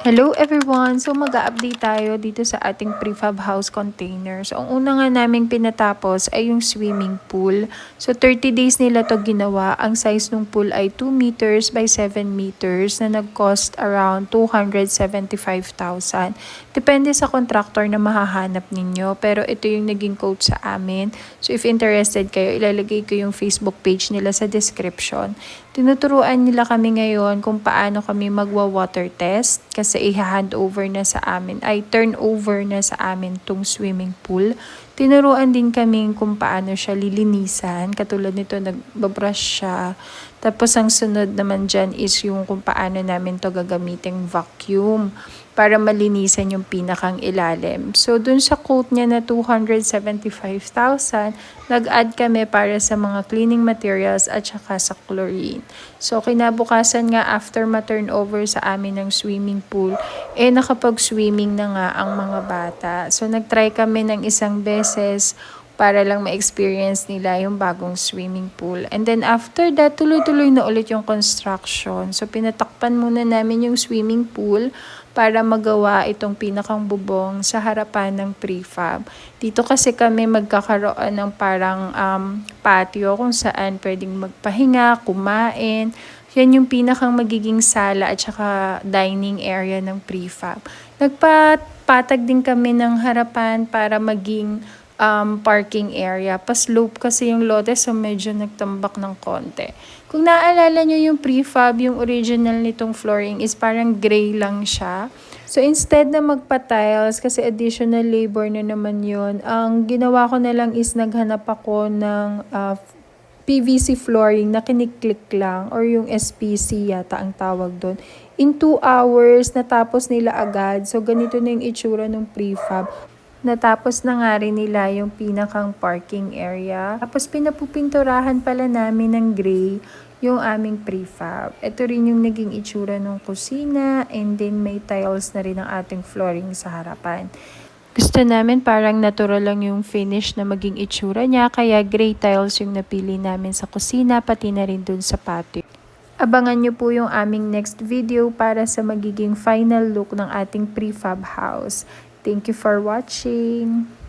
Hello everyone! So mag-update tayo dito sa ating prefab house container. So ang una nga naming pinatapos ay yung swimming pool. So 30 days nila to ginawa. Ang size ng pool ay 2 meters by 7 meters na nag-cost around 275,000. Depende sa contractor na mahahanap ninyo. Pero ito yung naging quote sa amin. So if interested kayo, ilalagay ko yung Facebook page nila sa description. Tinuturuan nila kami ngayon kung paano kami magwa-water test kasi i-hand over na sa amin, ay turn over na sa amin tong swimming pool. Tinuruan din kami kung paano siya lilinisan. Katulad nito, nagbabrush siya. Tapos ang sunod naman dyan is yung kung paano namin to gagamiting vacuum para malinisan yung pinakang ilalim. So, dun sa quote niya na 275,000, nag-add kami para sa mga cleaning materials at saka sa chlorine. So, kinabukasan nga after ma-turn over sa amin ng swimming pool, nakapag-swimming na nga ang mga bata. So, nag-try kami ng isang beses para lang ma-experience nila yung bagong swimming pool. And then after that, tuloy-tuloy na ulit yung construction. So, pinatakpan muna namin yung swimming pool para magawa itong pinakang bubong sa harapan ng prefab. Dito kasi kami magkakaroon ng parang patio kung saan pwedeng magpahinga, kumain. Yan yung pinakang magiging sala at saka dining area ng prefab. Nagpatag din kami ng harapan para maging parking area. Pa-slope kasi yung lote so medyo nagtambak ng konti. Kung naaalala nyo yung prefab, yung original nitong flooring is parang gray lang siya. So instead na magpa-tiles, kasi additional labor na naman yun, ang ginawa ko na lang is naghanap ako ng PVC flooring na kiniklik lang or yung SPC yata ang tawag doon. In 2 hours, natapos nila agad. So ganito na yung itsura ng prefab. Natapos na nga rin nila yung pinakang parking area. Tapos pinapupinturahan pala namin ng gray yung aming prefab. Ito rin yung naging itsura ng kusina and then may tiles na rin ang ating flooring sa harapan. Gusto namin parang natural lang yung finish na maging itsura niya kaya gray tiles yung napili namin sa kusina pati na rin dun sa patio. Abangan nyo po yung aming next video para sa magiging final look ng ating prefab house. Thank you for watching!